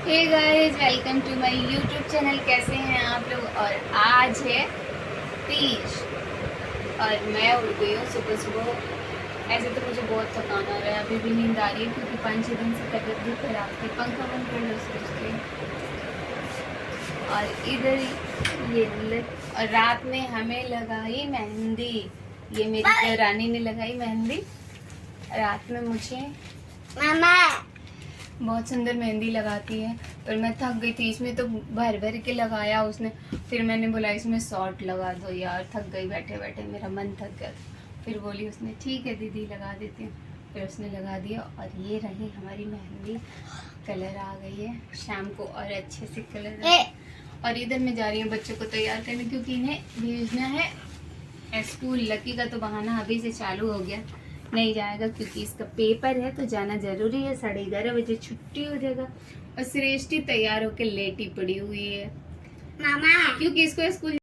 Hey guys, welcome to my YouTube channel. कैसे हैं आप लोग? और आज है तीज और मैं उठ गई हूँ सुबह सुबह। ऐसे तो मुझे बहुत थकान आ रहा है, अभी भी नींद आ रही है क्योंकि 5-6 दिन से तबीयत भी खराब थी। पंखा बंद कर लो सोचती। और इधर ये और रात में हमें लगाई मेहंदी। ये मेरी रानी ने लगाई मेहंदी रात में मुझे। मामा बहुत सुंदर मेहंदी लगाती है, पर मैं थक गई थी। इसमें तो भर भर के लगाया उसने। फिर मैंने बोला इसमें शॉर्ट लगा दो यार, थक गई बैठे बैठे, मेरा मन थक गया। फिर बोली उसने ठीक है दीदी लगा देती हूँ। फिर उसने लगा दिया और ये रही हमारी मेहंदी। कलर आ गई है शाम को और अच्छे से कलर। और इधर मैं जा रही हूँ बच्चों को तैयार करने क्योंकि इन्हें भेजना है स्कूल। लकी का तो बहाना अभी से चालू हो गया, नहीं जाएगा क्योंकि इसका पेपर है तो जाना जरूरी है। 11:30 बजे छुट्टी हो जाएगा। और श्रेष्ठी तैयार होकर लेटी पड़ी हुई है मामा, क्योंकि इसको स्कूल।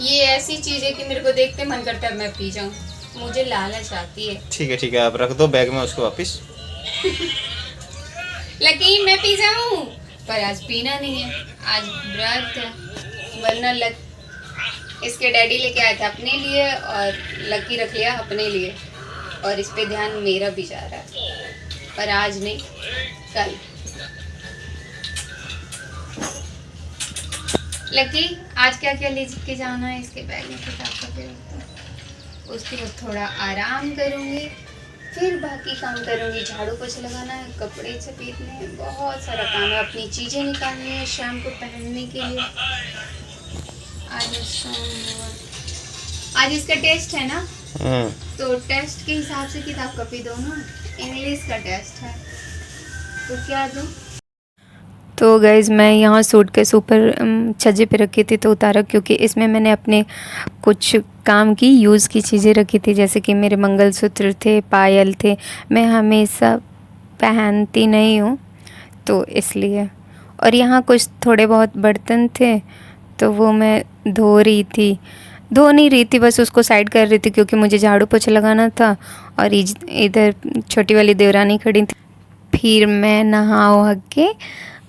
ये ऐसी चीज है कि मेरे को देखते मन करता है मैं पी जाऊं, मुझे लालच आती है। ठीक है, आप रख दो बैग में उसको वापस। लेकिन मैं पी जाऊं, पर आज पीना नहीं है, आज व्रत है। वरना इसके डैडी लेके आए थे अपने लिए और लकी रख लिया अपने लिए, और इस पे ध्यान मेरा भी जा रहा है। पर आज नहीं, कल। लकी आज क्या क्या लेके जाना है इसके बैग में? किताब का फिर उसके बाद थोड़ा आराम करूँगी, फिर बाकी काम करूँगी। झाड़ू पोछा लगाना है, कपड़े सफेदने हैं, बहुत सारा काम है। अपनी चीज़ें निकालनी है शाम को पहनने के लिए। आज इसका टेस्ट है ना, तो टेस्ट के हिसाब से किताब कॉपी दो ना। इंग्लिश का टेस्ट है तो क्या दूँ? तो गाइज़ मैं यहाँ सूटकेस ऊपर छज्जे पे रखी थी तो उतारा, क्योंकि इसमें मैंने अपने कुछ काम की यूज़ की चीज़ें रखी थी, जैसे कि मेरे मंगलसूत्र थे, पायल थे। मैं हमेशा पहनती नहीं हूँ तो इसलिए। और यहाँ कुछ थोड़े बहुत बर्तन थे तो वो मैं धो नहीं रही थी, बस उसको साइड कर रही थी क्योंकि मुझे झाड़ू पोछा लगाना था। और इधर छोटी वाली देवरानी खड़ी थी। फिर मैं नहा वहा के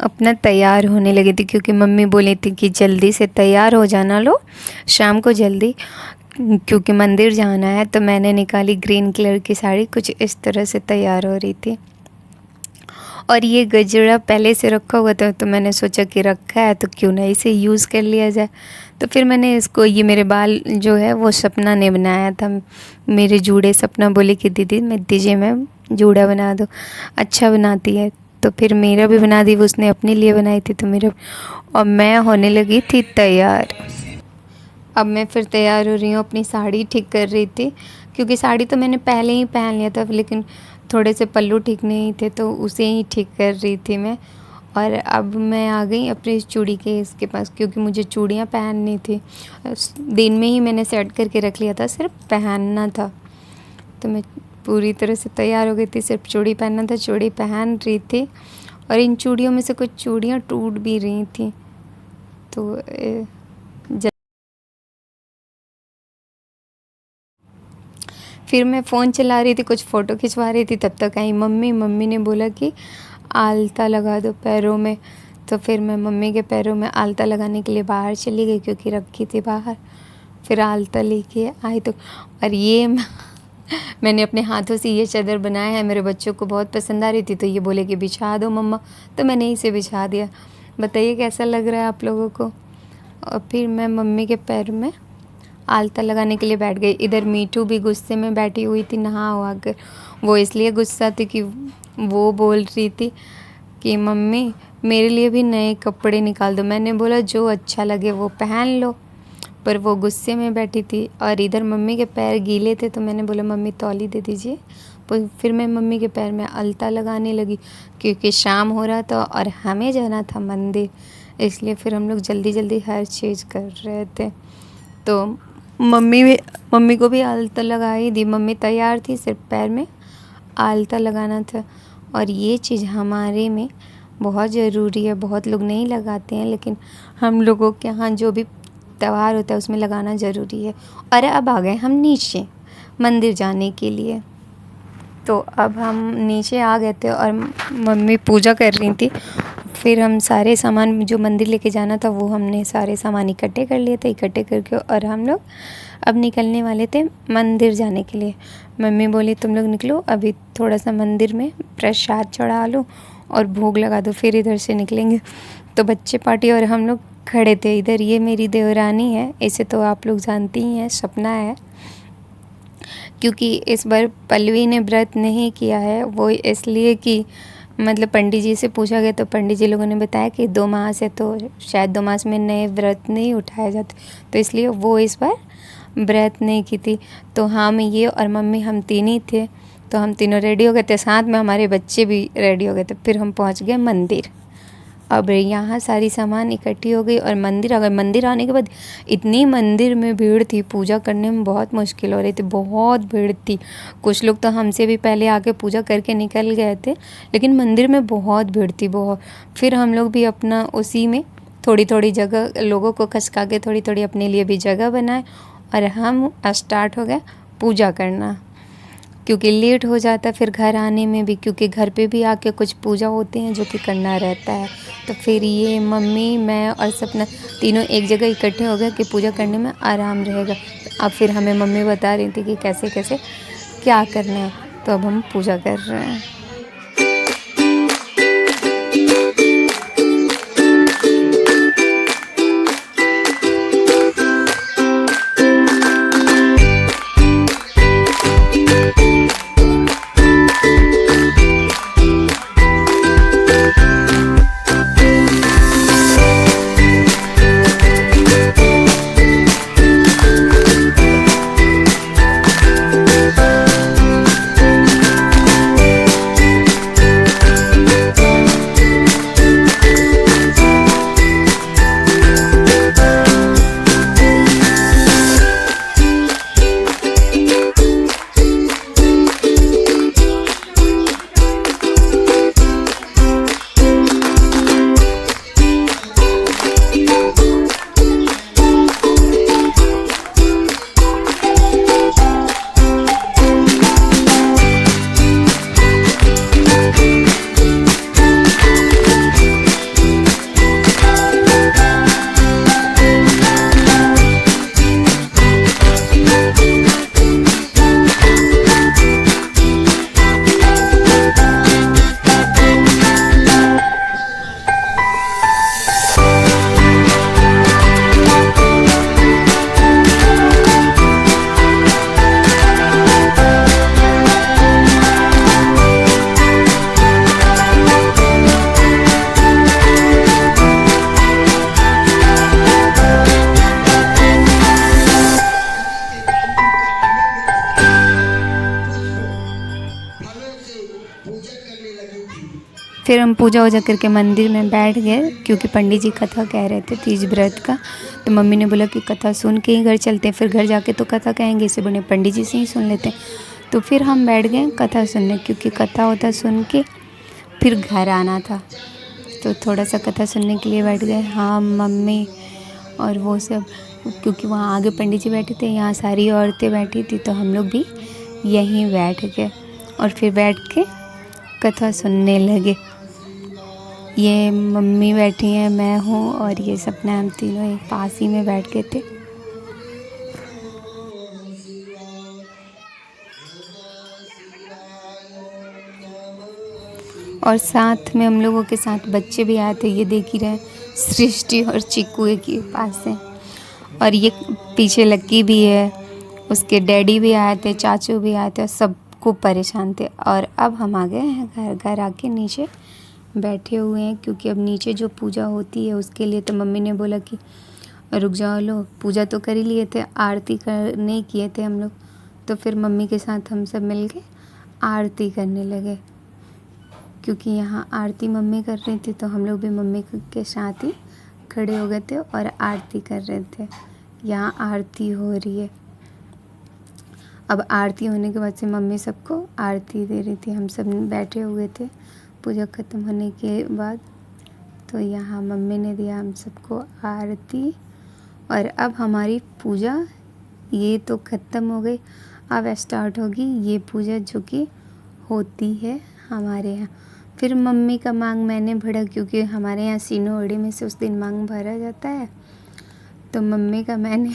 अपना तैयार होने लगी थी क्योंकि मम्मी बोली थी कि जल्दी से तैयार हो जाना, लो शाम को जल्दी, क्योंकि मंदिर जाना है। तो मैंने निकाली ग्रीन कलर की साड़ी, कुछ इस तरह से तैयार हो रही थी। और ये गजरा पहले से रखा हुआ था तो मैंने सोचा कि रखा है तो क्यों ना इसे यूज़ कर लिया जाए। तो फिर मैंने इसको, ये मेरे बाल जो है वो सपना ने बनाया था, मेरे जूड़े। सपना बोली कि दीदी मैं दीजिए, मैं जूड़ा बना दो, अच्छा बनाती है। तो फिर मेरा भी बना दी, वो उसने अपने लिए बनाई थी तो मेरा। और मैं होने लगी थी तैयार। अब मैं फिर तैयार हो रही हूँ, अपनी साड़ी ठीक कर रही थी क्योंकि साड़ी तो मैंने पहले ही पहन लिया था, लेकिन थोड़े से पल्लू ठीक नहीं थे तो उसे ही ठीक कर रही थी मैं। और अब मैं आ गई अपनी चूड़ी के इसके पास क्योंकि मुझे चूड़ियाँ पहननी थी। दिन में ही मैंने सेट करके रख लिया था, सिर्फ पहनना था। तो मैं पूरी तरह से तैयार हो गई थी, सिर्फ चूड़ी पहनना था। चूड़ी पहन रही थी और इन चूड़ियों में से कुछ चूड़ियाँ टूट भी रही थी। तो फिर मैं फ़ोन चला रही थी, कुछ फ़ोटो खिंचवा रही थी, तब तक आई मम्मी ने बोला कि आलता लगा दो पैरों में। तो फिर मैं मम्मी के पैरों में आलता लगाने के लिए बाहर चली गई क्योंकि रखी थी बाहर। फिर आलता लेके आई तो, और ये मैंने अपने हाथों से ये चादर बनाया है, मेरे बच्चों को बहुत पसंद आ रही थी तो ये बोले कि बिछा दो मम्मा, तो मैंने इसे बिछा दिया। बताइए कैसा लग रहा है आप लोगों को। और फिर मैं मम्मी के पैर में आलता लगाने के लिए बैठ गई। इधर मीठू भी गुस्से में बैठी हुई थी नहा वहा कर। वो इसलिए गुस्सा थी कि वो बोल रही थी कि मम्मी मेरे लिए भी नए कपड़े निकाल दो। मैंने बोला जो अच्छा लगे वो पहन लो, पर वो गुस्से में बैठी थी। और इधर मम्मी के पैर गीले थे तो मैंने बोला मम्मी तौली दे दीजिए। फिर मैं मम्मी के पैर में अलता लगाने लगी क्योंकि शाम हो रहा था और हमें जाना था मंदिर, इसलिए फिर हम लोग जल्दी जल्दी हर चीज़ कर रहे थे। तो मम्मी को भी आलता लगाई दी। मम्मी तैयार थी, सिर्फ पैर में आलता लगाना था। और ये चीज़ हमारे में बहुत ज़रूरी है, बहुत लोग नहीं लगाते हैं, लेकिन हम लोगों के यहाँ जो भी त्यौहार होता है उसमें लगाना ज़रूरी है। और अब आ गए हम नीचे मंदिर जाने के लिए। तो अब हम नीचे आ गए थे और मम्मी पूजा कर रही थी। फिर हम सारे सामान जो मंदिर लेके जाना था वो हमने सारे सामान इकट्ठे कर लिए थे। इकट्ठे करके और हम लोग अब निकलने वाले थे मंदिर जाने के लिए। मम्मी बोली तुम लोग निकलो, अभी थोड़ा सा मंदिर में प्रसाद चढ़ा लो और भोग लगा दो, फिर इधर से निकलेंगे। तो बच्चे पार्टी और हम लोग खड़े थे इधर। ये मेरी देवरानी है, इसे तो आप लोग जानती ही हैं, सपना है। क्योंकि इस बार पल्लवी ने व्रत नहीं किया है, वो इसलिए कि मतलब पंडित जी से पूछा गया तो पंडित जी लोगों ने बताया कि 2 मास है तो शायद 2 मास में नए व्रत नहीं उठाए जाते, तो इसलिए वो इस बार व्रत नहीं की थी। तो हम ये और मम्मी हम तीन ही थे, तो हम तीनों रेडी हो गए थे, साथ में हमारे बच्चे भी रेडी हो गए थे। फिर हम पहुंच गए मंदिर। अब यहाँ सारी सामान इकट्ठी हो गई और मंदिर आ गए। मंदिर आने के बाद इतनी मंदिर में भीड़ थी, पूजा करने में बहुत मुश्किल हो रही थी, बहुत भीड़ थी। कुछ लोग तो हमसे भी पहले आके पूजा करके निकल गए थे, लेकिन मंदिर में बहुत भीड़ थी, बहुत। फिर हम लोग भी अपना उसी में थोड़ी थोड़ी जगह लोगों को खसका के थोड़ी थोड़ी अपने लिए भी जगह बनाए और हम स्टार्ट हो गए पूजा करना। क्योंकि लेट हो जाता फिर घर आने में भी, क्योंकि घर पे भी आके कुछ पूजा होती हैं जो कि करना रहता है। तो फिर ये मम्मी, मैं और सपना तीनों एक जगह इकट्ठे हो गए कि पूजा करने में आराम रहेगा। तो अब फिर हमें मम्मी बता रही थी कि कैसे कैसे क्या करना है। तो अब हम पूजा कर रहे हैं। फिर हम पूजा वूजा करके मंदिर में बैठ गए, क्योंकि पंडित जी कथा कह रहे थे तीज व्रत का। तो मम्मी ने बोला कि कथा सुन के ही घर चलते हैं, फिर घर जाके तो कथा कहेंगे, इससे बने पंडित जी से ही सुन लेते हैं। तो फिर हम बैठ गए कथा सुनने, क्योंकि कथा वथा सुन के फिर घर आना था। तो थोड़ा सा कथा सुनने के लिए बैठ गए हम, मम्मी और वो सब, क्योंकि वहाँ आगे पंडित जी बैठे थे, यहाँ सारी औरतें बैठी थी, तो हम लोग भी यहीं बैठ गए और फिर बैठ के कथा सुनने लगे। ये मम्मी बैठी हैं, मैं हूँ और ये सपना, हम तीनों एक पास ही में बैठ गए थे। और साथ में हम लोगों के साथ बच्चे भी आए थे, ये देख ही रहे, सृष्टि और चिक्कू एक ही पास हैं। और ये पीछे लक्की भी है, उसके डैडी भी आए थे, चाचू भी आए थे, सब खूब परेशान थे। और अब हम आ गए हैं घर। घर आके नीचे बैठे हुए हैं, क्योंकि अब नीचे जो पूजा होती है उसके लिए तो मम्मी ने बोला कि रुक जाओ, लो पूजा तो कर ही लिए थे, आरती नहीं किए थे हम लोग। तो फिर मम्मी के साथ हम सब मिल के आरती करने लगे, क्योंकि यहाँ आरती मम्मी कर रही थी, तो हम लोग भी मम्मी के साथ ही खड़े हो गए थे और आरती कर रहे थे। यहाँ आरती हो रही है। अब आरती होने के बाद से मम्मी सबको आरती दे रही थी, हम सब बैठे हुए थे पूजा ख़त्म होने के बाद। तो यहाँ मम्मी ने दिया हम सबको आरती। और अब हमारी पूजा ये तो ख़त्म हो गई, अब स्टार्ट होगी ये पूजा जो कि होती है हमारे यहाँ। फिर मम्मी का मांग मैंने भरा, क्योंकि हमारे यहाँ सिनोड़े में से उस दिन मांग भरा जाता है। तो मम्मी का मैंने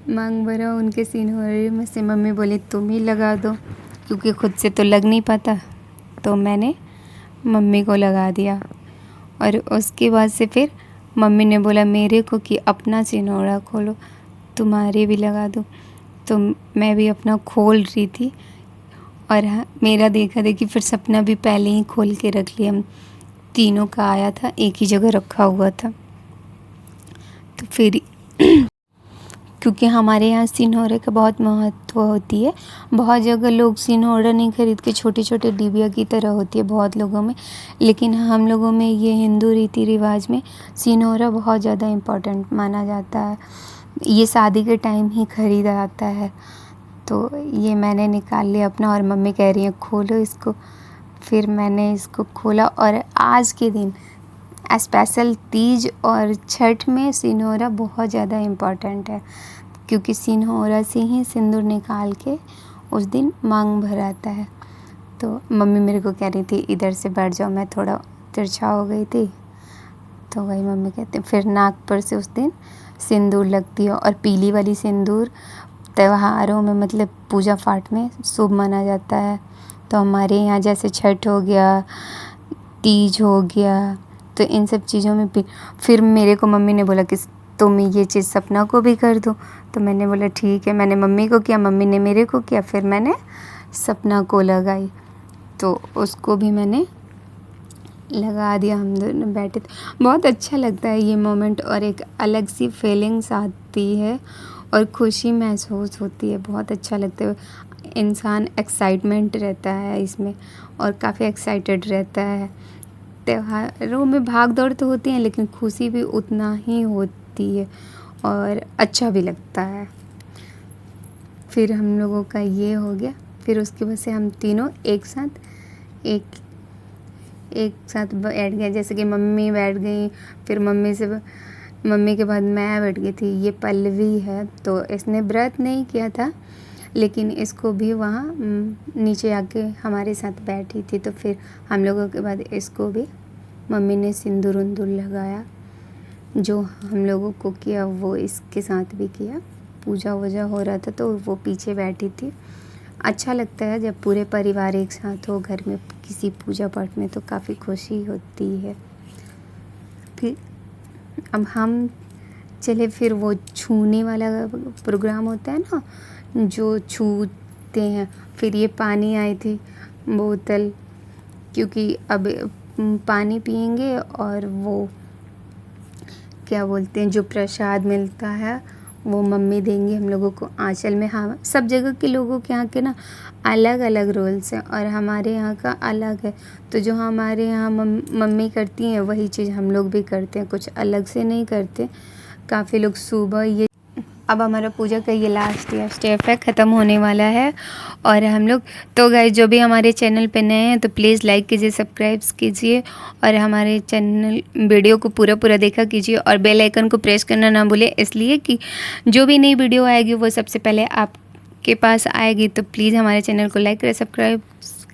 मांग भरा उनके सिनोड़े में से। मम्मी बोली तुम ही लगा दो, क्योंकि खुद से तो लग नहीं पाता, तो मैंने मम्मी को लगा दिया। और उसके बाद से फिर मम्मी ने बोला मेरे को कि अपना सिनोड़ा खोलो, तुम्हारे भी लगा दो। तो मैं भी अपना खोल रही थी, और मेरा देखा देखी फिर सपना भी पहले ही खोल के रख लिया। हम तीनों का आया था, एक ही जगह रखा हुआ था। तो फिर क्योंकि हमारे यहाँ सिनहोरे का बहुत महत्व होती है। बहुत जगह लोग सिनहोरा नहीं खरीद के छोटे छोटे डिबिया की तरह होती है बहुत लोगों में, लेकिन हम लोगों में ये हिंदू रीति रिवाज में सिनहोरा बहुत ज़्यादा इम्पोर्टेंट माना जाता है। ये शादी के टाइम ही खरीदा जाता है। तो ये मैंने निकाल लिया अपना, और मम्मी कह रही है खोलो इसको। फिर मैंने इसको खोला, और आज के दिन स्पेशल तीज और छठ में सिनहोरा बहुत ज़्यादा इम्पॉर्टेंट है, क्योंकि सिनहोरा से ही सिंदूर निकाल के उस दिन मांग भराता है। तो मम्मी मेरे को कह रही थी इधर से बैठ जाओ, मैं थोड़ा तिरछा हो गई थी। तो वही मम्मी कहते फिर नाक पर से उस दिन सिंदूर लगती है, और पीली वाली सिंदूर त्योहारों में मतलब पूजा पाठ में शुभ माना जाता है। तो हमारे यहाँ जैसे छठ हो गया, तीज हो गया, तो इन सब चीज़ों में फिर मेरे को मम्मी ने बोला कि तुम ये चीज़ सपना को भी कर दो। तो मैंने बोला ठीक है। मैंने मम्मी को किया, मम्मी ने मेरे को किया, फिर मैंने सपना को लगाई। तो उसको भी मैंने लगा दिया। हम दोनों बैठे थे, बहुत अच्छा लगता है ये मोमेंट, और एक अलग सी फीलिंग्स आती है और खुशी महसूस होती है। बहुत अच्छा लगता है, इंसान एक्साइटमेंट रहता है इसमें, और काफ़ी एक्साइटेड रहता है। त्योहारों में भाग दौड़ तो होती है, लेकिन खुशी भी उतना ही होती है और अच्छा भी लगता है। फिर हम लोगों का ये हो गया। फिर उसके बाद से हम तीनों एक साथ बैठ गए। जैसे कि मम्मी बैठ गई, फिर मम्मी के बाद मैं बैठ गई थी। ये पल्लवी है, तो इसने व्रत नहीं किया था, लेकिन इसको भी वहाँ नीचे आके हमारे साथ बैठी थी। तो फिर हम लोगों के बाद इसको भी मम्मी ने सिंदूर उंदूर लगाया। जो हम लोगों को किया वो इसके साथ भी किया। पूजा वूजा हो रहा था तो वो पीछे बैठी थी। अच्छा लगता है जब पूरे परिवार एक साथ हो घर में किसी पूजा पाठ में, तो काफ़ी खुशी होती है। फिर अब हम चले, फिर वो छूने वाला प्रोग्राम होता है ना, जो छूते हैं। फिर ये पानी आई थी बोतल, क्योंकि अब पानी पियेंगे, और वो क्या बोलते हैं जो प्रसाद मिलता है वो मम्मी देंगी हम लोगों को आंचल में। हाँ, सब जगह के लोगों के यहाँ के ना अलग अलग रूल्स हैं, और हमारे यहाँ का अलग है। तो जो हमारे यहाँ मम्मी करती हैं वही चीज़ हम लोग भी करते हैं, कुछ अलग से नहीं करते। काफ़ी लोग सुबह ये, अब हमारा पूजा का ये लास्ट स्टेप है, ख़त्म होने वाला है। और हम लोग तो गाइस जो भी हमारे चैनल पे नए हैं तो प्लीज़ लाइक कीजिए, सब्सक्राइब कीजिए, और हमारे चैनल वीडियो को पूरा देखा कीजिए, और बेल आइकन को प्रेस करना ना भूलें, इसलिए कि जो भी नई वीडियो आएगी वो सबसे पहले आपके पास आएगी। तो प्लीज़ हमारे चैनल को लाइक करें, सब्सक्राइब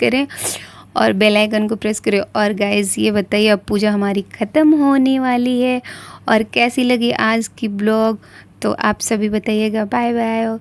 करें, और बेल आइकन को प्रेस करें। और गाइस ये बताइए, अब पूजा हमारी ख़त्म होने वाली है, और कैसी लगी आज की ब्लॉग तो आप सभी बताइएगा। Bye bye.